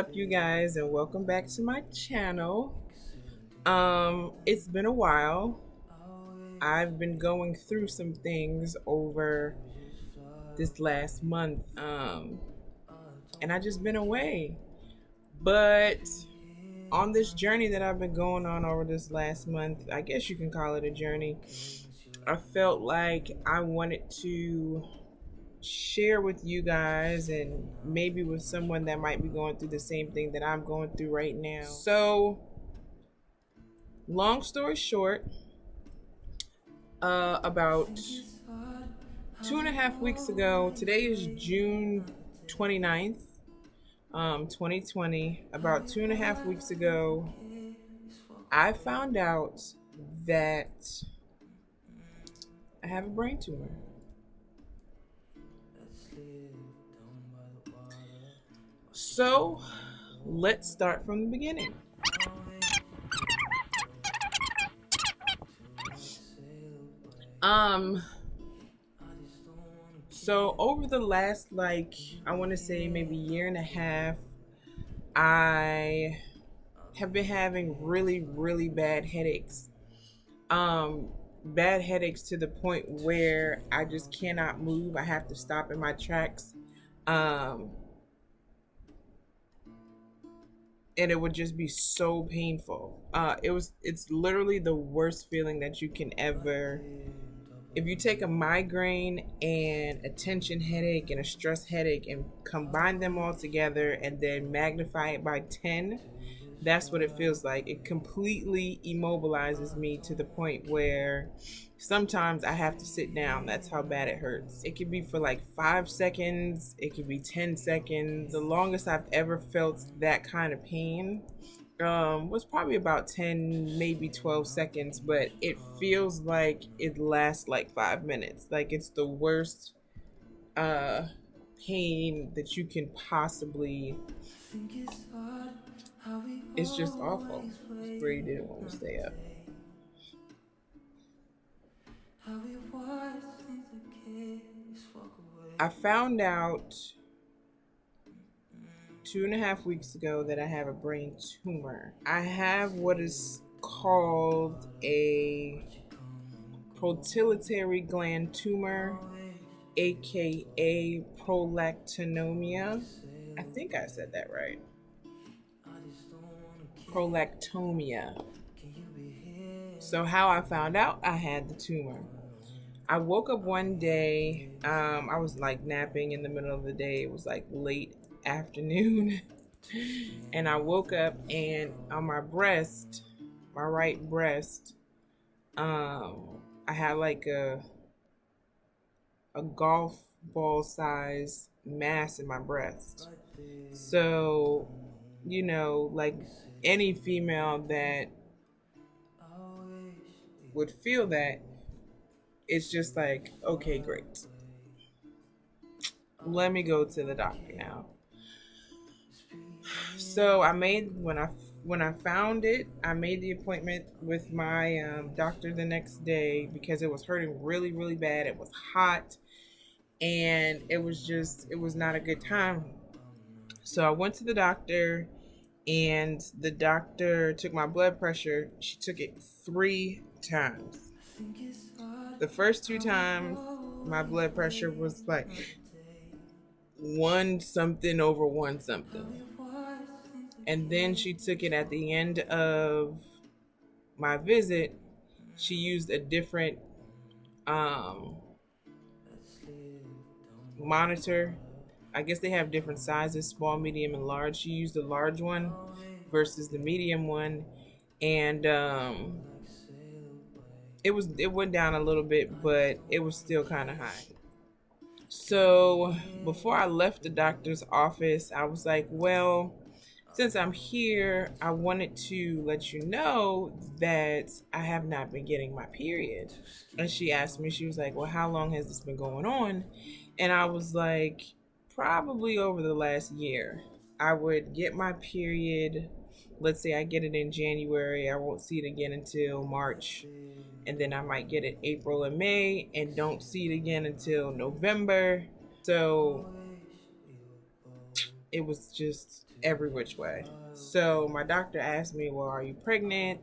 up, you guys, and welcome back to my channel. It's been a while. I've been going through some things over this last month, and I just been away. But on this journey that I've been going on over this last month, I guess you can call it a journey, I felt like I wanted to share with you guys and maybe with someone that might be going through the same thing that I'm going through right now. So, long story short, about 2.5 weeks ago, today is June 29th, 2020. About 2.5 weeks ago, I found out that I have a brain tumor. So, let's start from the beginning. So over the last, I want to say maybe year and a half, I have been having really, really bad headaches. Bad headaches to the point where I just cannot move. I have to stop in my tracks. And it would just be so painful. It's literally the worst feeling that you can ever. If you take a migraine and a tension headache and a stress headache and combine them all together and then magnify it by 10, that's what it feels like. It completely immobilizes me to the point where sometimes I have to sit down. That's how bad it hurts. It could be for like 5 seconds. It could be 10 seconds. The longest I've ever felt that kind of pain was probably about 10, maybe 12 seconds, but it feels like it lasts like 5 minutes. Like it's the worst pain that you can possibly. It's just awful. Brady didn't want to stay up. I found out 2.5 weeks ago that I have a brain tumor. I have what is called a pituitary gland tumor, aka prolactinoma. I think I said that right. Prolactomia. So how I found out I had the tumor. I woke up one day, I was like napping in the middle of the day. It was like late afternoon. And I woke up and on my breast, my right breast, I had like a golf ball size mass in my breast. So, like any female that would feel that, it's just like, okay, great. Let me go to the doctor now. So when I found it, I made the appointment with my doctor the next day because it was hurting really, really bad. It was hot, and it was not a good time. So I went to the doctor, and the doctor took my blood pressure. She took it 3 times. The first 2 times, my blood pressure was like 1 something over 1 something. And then she took it at the end of my visit. She used a different monitor. I guess they have different sizes, small, medium, and large. She used the large one versus the medium one. And it went down a little bit, but it was still kind of high. So before I left the doctor's office, I was like, well, since I'm here, I wanted to let you know that I have not been getting my period. And she asked me, she was like, well, how long has this been going on? And I was like, probably over the last year. I would get my period. Let's say I get it in January. I won't see it again until March. And then I might get it April and May and don't see it again until November. So it was just every which way. So my doctor asked me, well, are you pregnant?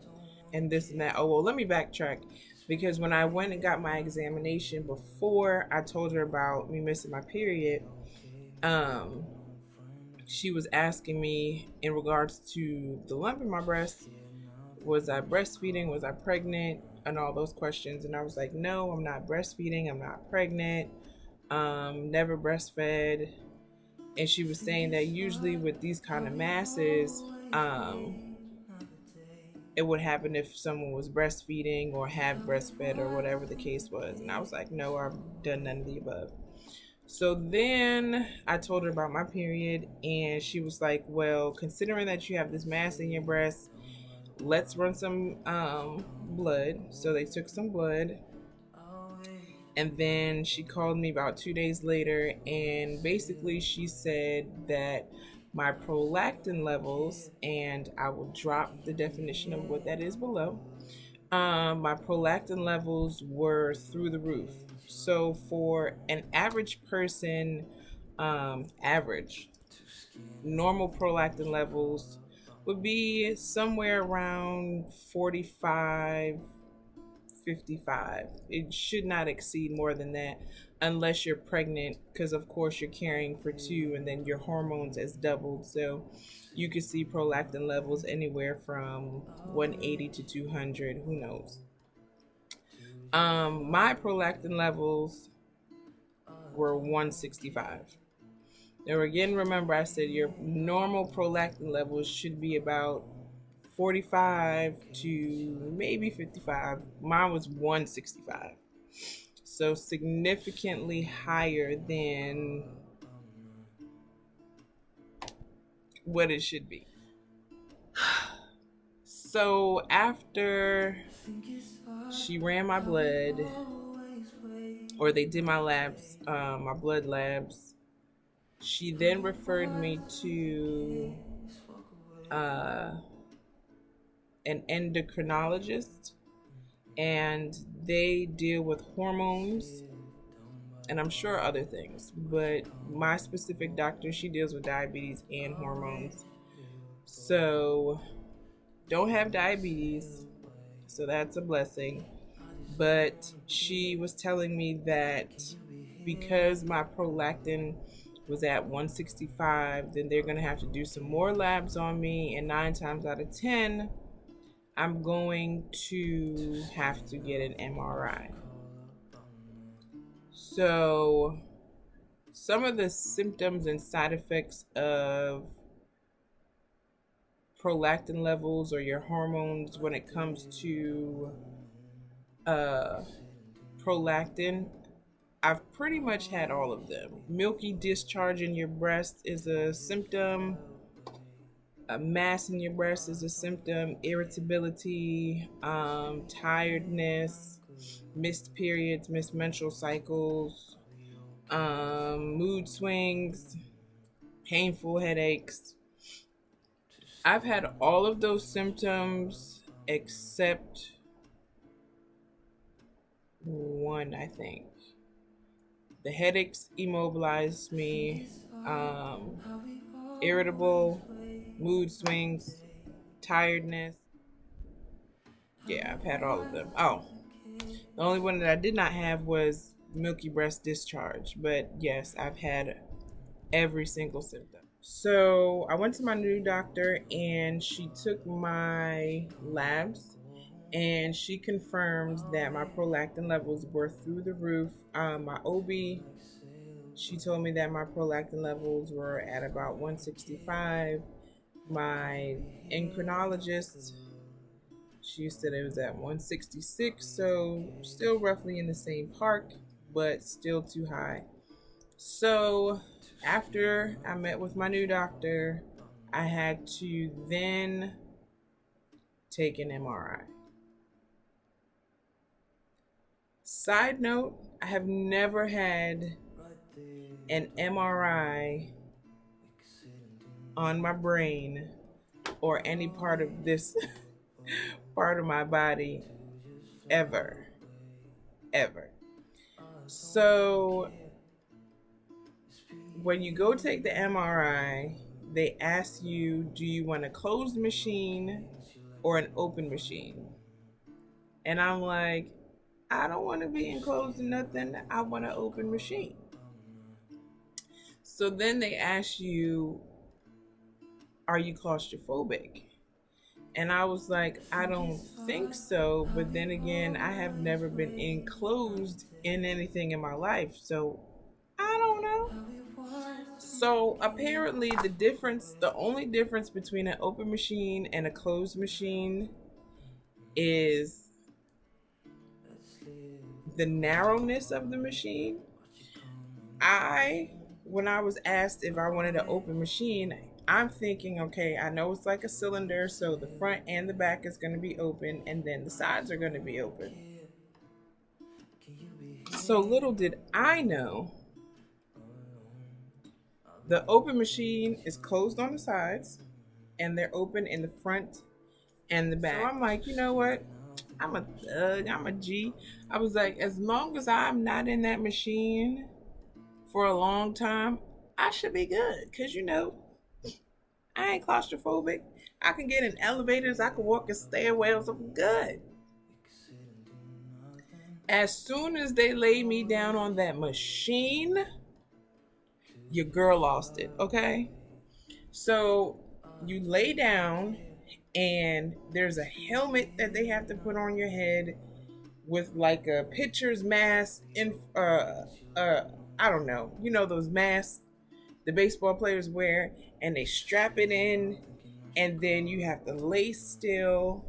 And this and that. Oh, well, let me backtrack. Because when I went and got my examination before I told her about me missing my period, um, she was asking me in regards to the lump in my breast, was I breastfeeding? Was I pregnant? And all those questions. And I was like, no, I'm not breastfeeding. I'm not pregnant. Never breastfed. And she was saying that usually with these kind of masses, it would happen if someone was breastfeeding or have breastfed or whatever the case was. And I was like, no, I've done none of the above. So then I told her about my period, and she was like, well, considering that you have this mass in your breast, let's run some blood. So they took some blood, and then she called me about 2 days later, and basically she said that my prolactin levels, and I will drop the definition of what that is below. My prolactin levels were through the roof. So for an average person, average normal prolactin levels would be somewhere around 45, 55. It should not exceed more than that unless you're pregnant, because of course you're carrying for two and then your hormones has doubled. So you could see prolactin levels anywhere from 180 to 200, who knows. My prolactin levels were 165. Now again, remember I said your normal prolactin levels should be about 45 to maybe 55. Mine was 165. So significantly higher than what it should be. So after she ran my blood, or they did my labs, my blood labs, she then referred me to an endocrinologist, and they deal with hormones and I'm sure other things, but my specific doctor, she deals with diabetes and hormones. So don't have diabetes, so that's a blessing. But she was telling me that because my prolactin was at 165, then they're going to have to do some more labs on me, and 9 times out of 10 I'm going to have to get an MRI. So some of the symptoms and side effects of prolactin levels or your hormones when it comes to uh, prolactin, I've pretty much had all of them. Milky discharge in your breast is a symptom. A mass in your breast is a symptom. Irritability, tiredness, missed periods, missed menstrual cycles, mood swings, painful headaches. I've had all of those symptoms except one, I think. The headaches immobilized me, irritable, mood swings, tiredness. Yeah, I've had all of them. Oh, the only one that I did not have was milky breast discharge. But yes, I've had every single symptom. So I went to my new doctor and she took my labs and she confirmed that my prolactin levels were through the roof. My OB, she told me that my prolactin levels were at about 165. My endocrinologist, she said it was at 166, so still roughly in the same park, but still too high. So after I met with my new doctor, I had to then take an MRI. Side note, I have never had an MRI on my brain or any part of this part of my body ever. Ever. So when you go take the MRI, they ask you, do you want a closed machine or an open machine? And I'm like, I don't want to be enclosed in nothing. I want an open machine. So then they ask you, are you claustrophobic? And I was like, I don't think so. But then again, I have never been enclosed in anything in my life. So I don't know. So apparently, the only difference between an open machine and a closed machine is the narrowness of the machine. When I was asked if I wanted an open machine, I'm thinking, okay, I know it's like a cylinder, so the front and the back is going to be open, and then the sides are going to be open. So little did I know, the open machine is closed on the sides, and they're open in the front and the back. So I'm like, you know what? I'm a thug. I'm a G. I was like, as long as I'm not in that machine for a long time, I should be good. Because, I ain't claustrophobic. I can get in elevators. I can walk in stairwells. I'm good. As soon as they laid me down on that machine, your girl lost it, okay? So you lay down, and there's a helmet that they have to put on your head with like a pitcher's mask in I don't know, those masks the baseball players wear, and they strap it in, and then you have to lay still.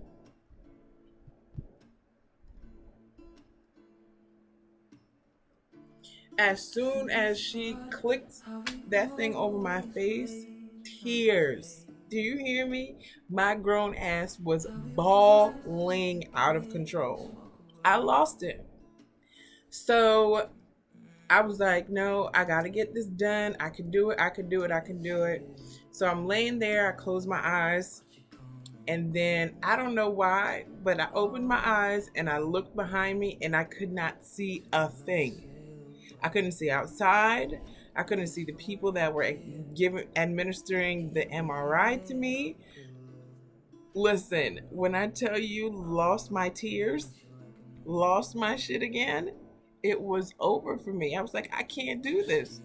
As soon as she clicked that thing over my face, tears. Do you hear me? My grown ass was bawling out of control. I lost it. So I was like, no, I got to get this done. I can do it. I can do it. I can do it. So I'm laying there. I close my eyes. And then I don't know why, but I opened my eyes and I looked behind me and I could not see a thing. I couldn't see outside. I couldn't see the people that were administering the MRI to me. Listen, when I tell you lost my tears, lost my shit again, it was over for me. I was like, I can't do this.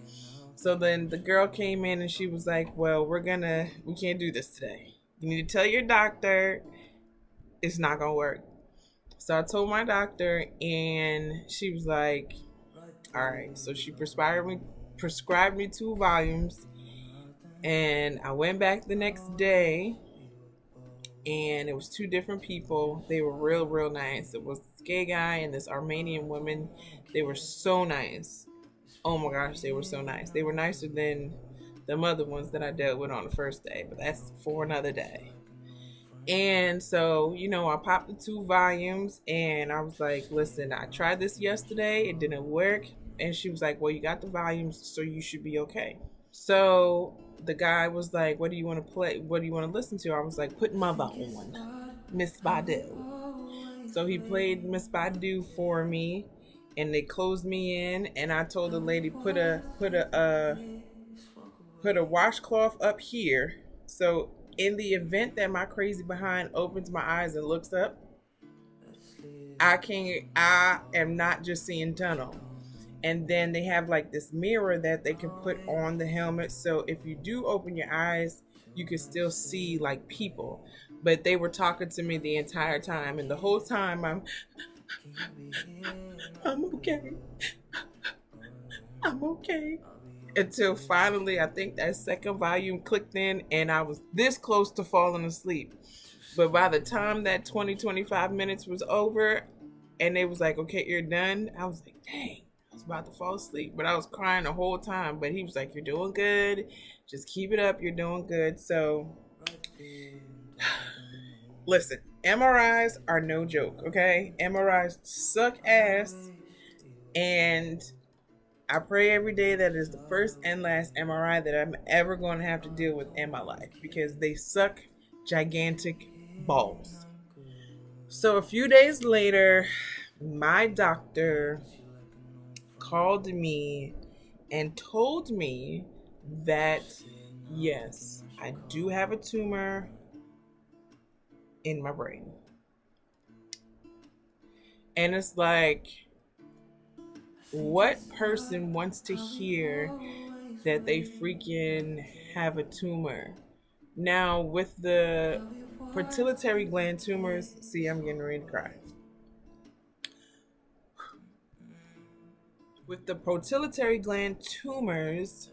So then the girl came in and she was like, well, we can't do this today. You need to tell your doctor it's not going to work. So I told my doctor and she was like, all right. So she prescribed me 2 volumes, and I went back the next day, and it was 2 different people. They were real, real nice. It was this gay guy and this Armenian woman. They were so nice. Oh my gosh, they were so nice. They were nicer than the other ones that I dealt with on the first day, but that's for another day. And so, I popped the 2 volumes and I was like, listen, I tried this yesterday. It didn't work. And she was like, well, you got the volumes, so you should be okay. So the guy was like, what do you want to play? What do you want to listen to? I was like, put Mother on, Miss Badu. So he played Miss Badu for me, and they closed me in, and I told the lady, put a washcloth up here. So in the event that my crazy behind opens my eyes and looks up, I am not just seeing tunnel. And then they have like this mirror that they can put on the helmet. So if you do open your eyes, you can still see like people. But they were talking to me the entire time. And the whole time I'm okay. I'm okay. Until finally, I think that second volume clicked in and I was this close to falling asleep. But by the time that 25 minutes was over and they was like, okay, you're done, I was like, dang. I was about to fall asleep, but I was crying the whole time. But he was like, you're doing good. Just keep it up. You're doing good. So listen, MRIs are no joke, okay? MRIs suck ass. And I pray every day that it is the first and last MRI that I'm ever going to have to deal with in my life because they suck gigantic balls. So a few days later, my doctor called me and told me that yes, I do have a tumor in my brain. And it's like, what person wants to hear that they freaking have a tumor? Now, with the pituitary gland tumors, see, I'm getting ready to cry. With the pituitary gland tumors,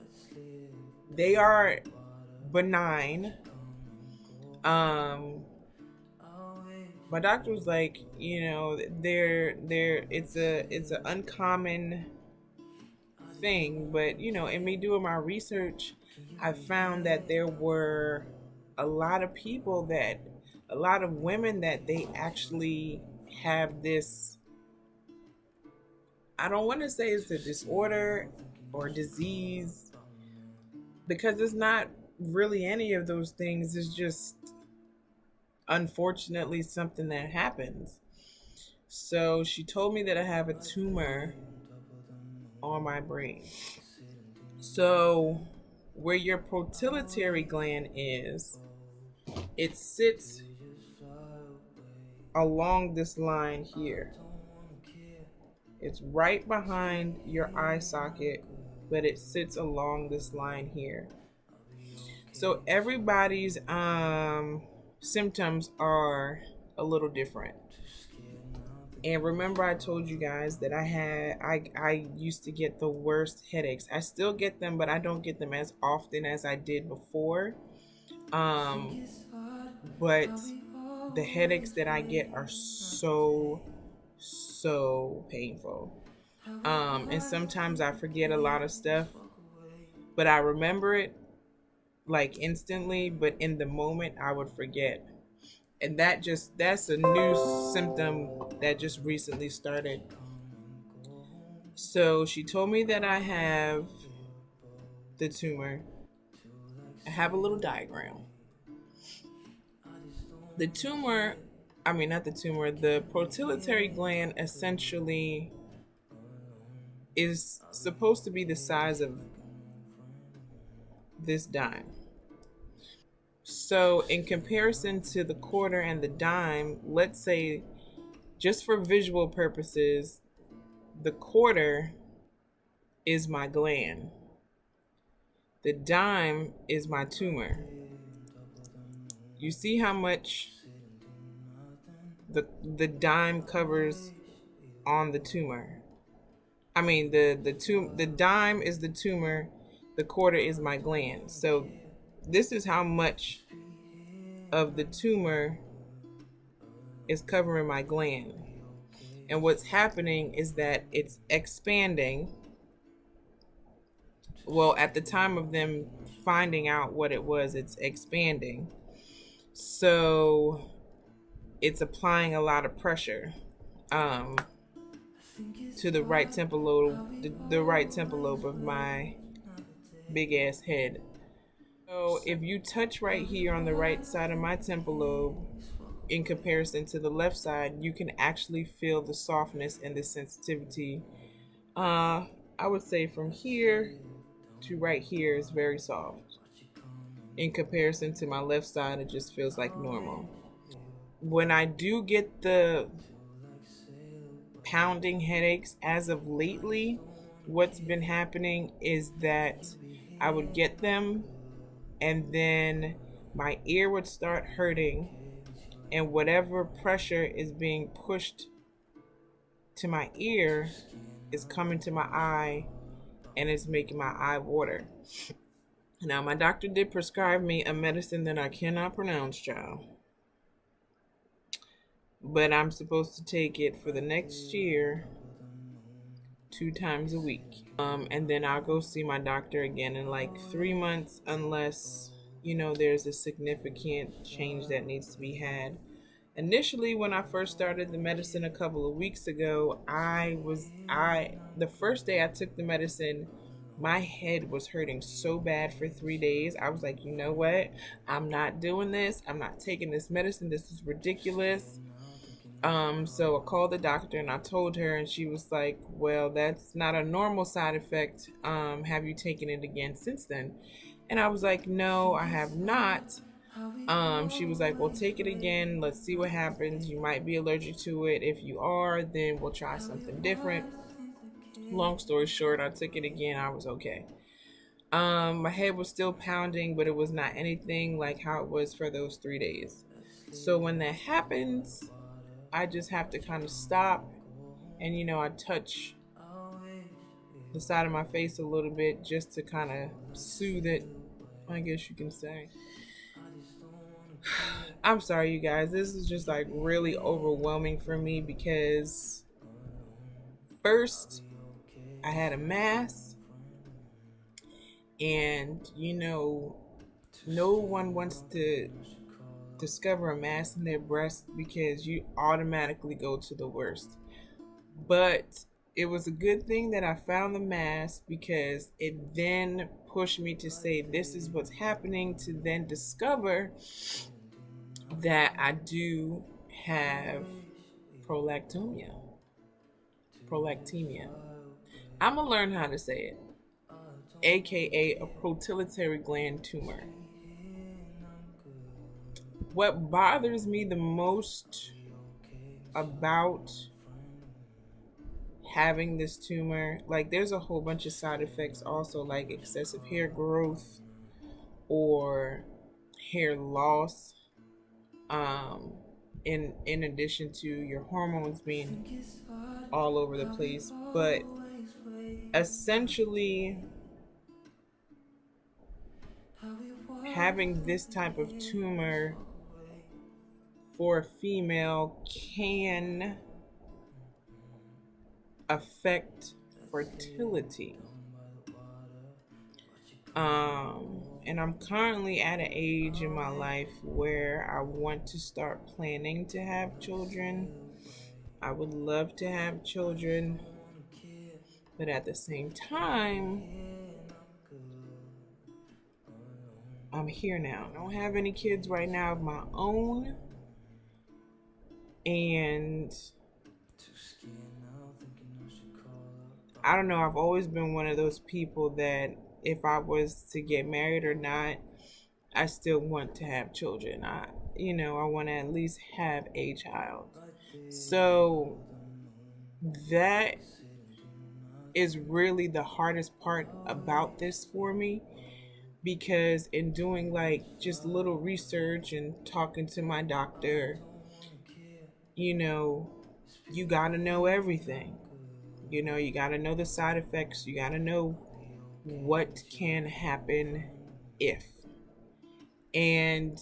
they are benign. Um, my doctor was like, they're it's an uncommon thing, but in me doing my research, I found that there were a lot of people that, a lot of women that they actually have this. I don't want to say it's a disorder or disease because it's not really any of those things. It's just unfortunately something that happens. So she told me that I have a tumor on my brain. So where your pituitary gland is, it sits along this line here. It's right behind your eye socket, but it sits along this line here. So everybody's symptoms are a little different. And remember I told you guys that I used to get the worst headaches. I still get them, but I don't get them as often as I did before. But the headaches that I get are so painful. And sometimes I forget a lot of stuff, but I remember it like instantly, but in the moment I would forget. And that's a new symptom that just recently started. So she told me that I have the tumor. I have a little diagram. The tumor, I mean, not the tumor, the pituitary gland essentially is supposed to be the size of this dime. So, in comparison to the quarter and the dime, let's say, just for visual purposes, the quarter is my gland. The dime is my tumor. You see how much the dime covers on the tumor. I mean the dime is the tumor, the quarter is my gland. So this is how much of the tumor is covering my gland. And what's happening is that it's expanding. Well, at the time of them finding out what it was, it's expanding. So it's applying a lot of pressure to the right temporal lobe, the right temporal lobe of my big ass head. So if you touch right here on the right side of my temporal lobe in comparison to the left side, you can actually feel the softness and the sensitivity. I would say from here to right here is very soft. In comparison to my left side, it just feels like normal. When I do get the pounding headaches as of lately, what's been happening is that I would get them and then my ear would start hurting, and whatever pressure is being pushed to my ear is coming to my eye and it's making my eye water. Now, my doctor did prescribe me a medicine that I cannot pronounce, child. But I'm supposed to take it for the next year 2 times a week. And then I'll go see my doctor again in like 3 months unless, there's a significant change that needs to be had. Initially, when I first started the medicine a couple of weeks ago, the first day I took the medicine, my head was hurting so bad for 3 days. I was like, you know what? I'm not doing this. I'm not taking this medicine. This is ridiculous. So I called the doctor and I told her, and she was like, well, that's not a normal side effect. Have you taken it again since then? And I was like, no, I have not. She was like, well, take it again. Let's see what happens. You might be allergic to it. If you are, then we'll try something different. Long story short, I took it again. I was okay. My head was still pounding, but it was not anything like how it was for those 3 days. So when that happens, I just have to kind of stop and, I touch the side of my face a little bit just to kind of soothe it, I guess you can say. I'm sorry, you guys. This is just like really overwhelming for me because first I had a mass, and no one wants to discover a mass in their breast because you automatically go to the worst. But it was a good thing that I found the mass because it then pushed me to say, this is what's happening, to then discover that I do have prolactomia. Prolactemia. I'm going to learn how to say it, aka a pituitary gland tumor. What bothers me the most about having this tumor, like there's a whole bunch of side effects also, like excessive hair growth or hair loss, um in addition to your hormones being all over the place. But essentially, having this type of tumor for a female can affect fertility. And I'm currently at an age in my life where I want to start planning to have children. I would love to have children, but at the same time, I'm here now. I don't have any kids right now of my own. And I don't know, I've always been one of those people that if I was to get married or not, I still want to have children. I want to at least have a child. So that is really the hardest part about this for me, because in doing like just little research and talking to my doctor, you know, you got to know everything. You got to know the side effects. You got to know what can happen if. And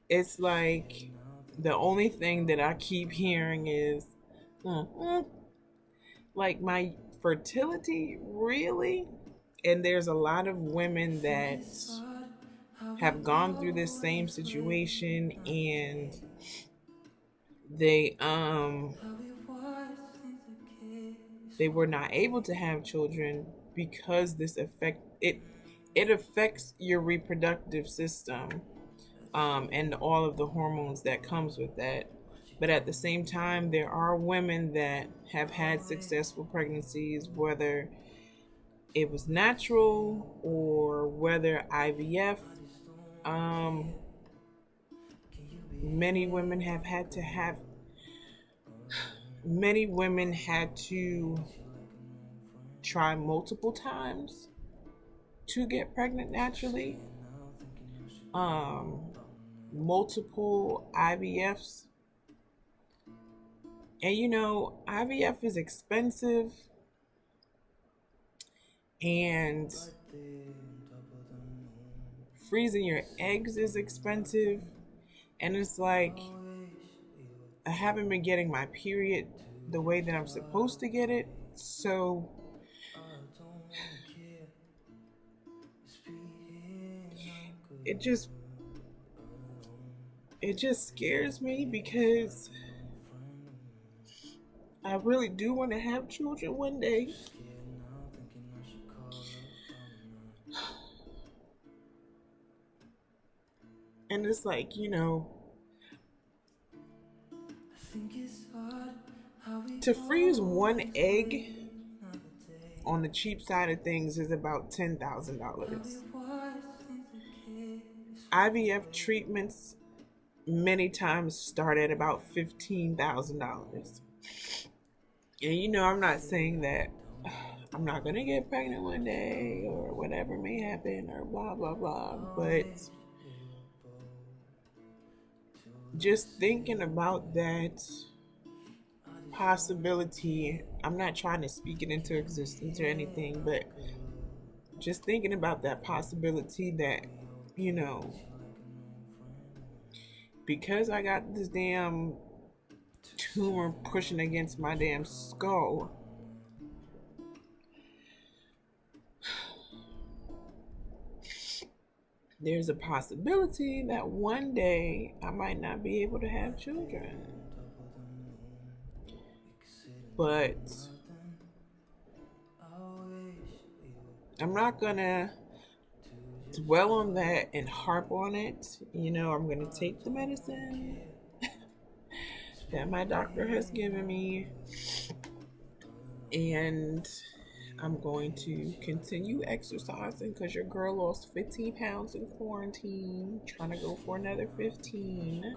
it's like the only thing that I keep hearing is, like, my fertility, really? And there's a lot of women that have gone through this same situation, and they were not able to have children because it affects your reproductive system, and all of the hormones that comes with that. But at the same time, there are women that have had successful pregnancies, whether it was natural or whether IVF. Um, many women have had to have. Many women had to try multiple times to get pregnant naturally. Multiple IVFs. And IVF is expensive, and freezing your eggs is expensive. And it's like, I haven't been getting my period the way that I'm supposed to get it. So it just it just scares me because I really do want to have children one day. And it's like, to freeze one egg on the cheap side of things is about $10,000. IVF treatments many times start at about $15,000. And I'm not saying that I'm not going to get pregnant one day or whatever may happen or blah, blah, blah. But just thinking about that possibility, I'm not trying to speak it into existence or anything, but just thinking about that possibility that, because I got this damn tumor pushing against my damn skull, there's a possibility that one day I might not be able to have children. But I'm not gonna dwell on that and harp on it. I'm gonna take the medicine that my doctor has given me, and I'm going to continue exercising because your girl lost 15 pounds in quarantine, trying to go for another 15,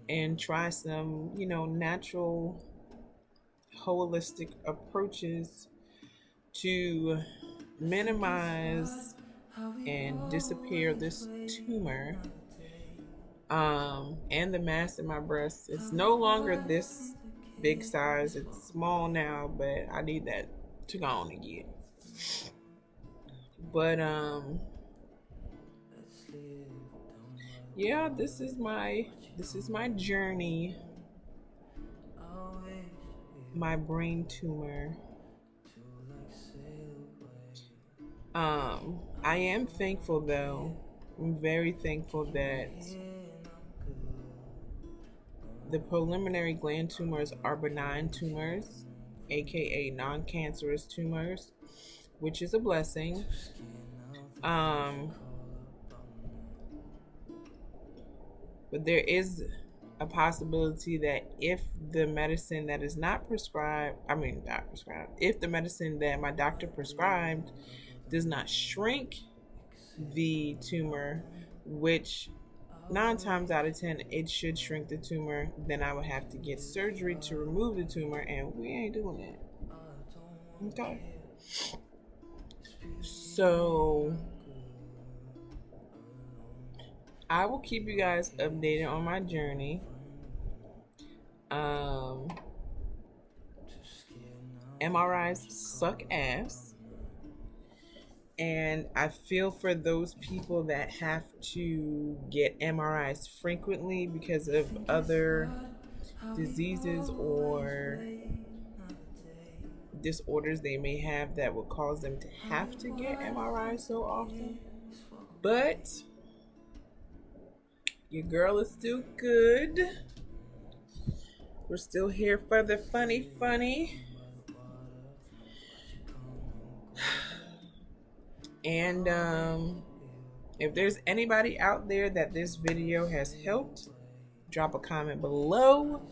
and try some, natural, holistic approaches to minimize and disappear this tumor. And the mass in my breast. It's no longer this big size. It's small now, but I need that to go on again. But yeah, this is my journey. My brain tumor. I am thankful though. I'm very thankful that the preliminary gland tumors are benign tumors, aka non-cancerous tumors, which is a blessing. But there is a possibility that if the medicine that is not prescribed, if the medicine that my doctor prescribed does not shrink the tumor, which 9 times out of 10 it should shrink the tumor, then I would have to get surgery to remove the tumor, and we ain't doing that. Okay. So I will keep you guys updated on my journey. MRIs suck ass. And I feel for those people that have to get MRIs frequently because of other diseases or disorders they may have that would cause them to have to get MRIs so often. But your girl is still good. We're still here for the funny. And if there's anybody out there that this video has helped, drop a comment below.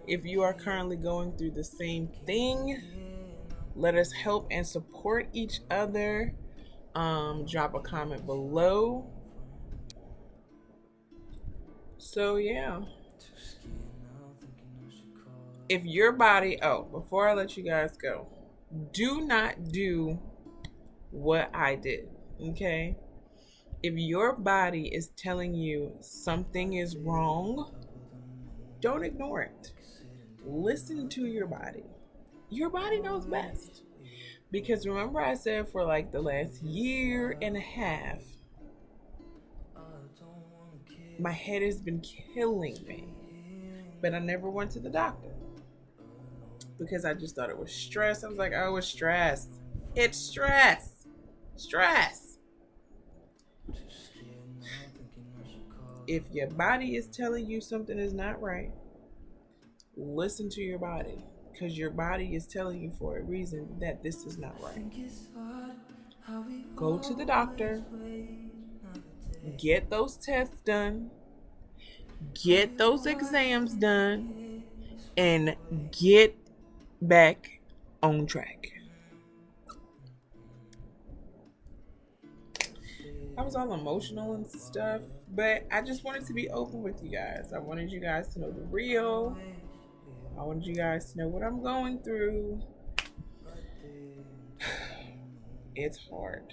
If you are currently going through the same thing, let us help and support each other. Drop a comment below. So yeah. If your body, before I let you guys go, do not do what I did, okay? If your body is telling you something is wrong, don't ignore it. Listen to your body. Your body knows best. Because remember I said for like the last year and a half, my head has been killing me. But I never went to the doctor. Because I just thought it was stress. I was like, oh, it's stress. It's stress. Stress. If your body is telling you something is not right, listen to your body, because your body is telling you for a reason that this is not right. Go to the doctor, get those tests done, get those exams done, and get back on track. I was all emotional and stuff, but I just wanted to be open with you guys. I wanted you guys to know the real. I wanted you guys to know what I'm going through. It's hard.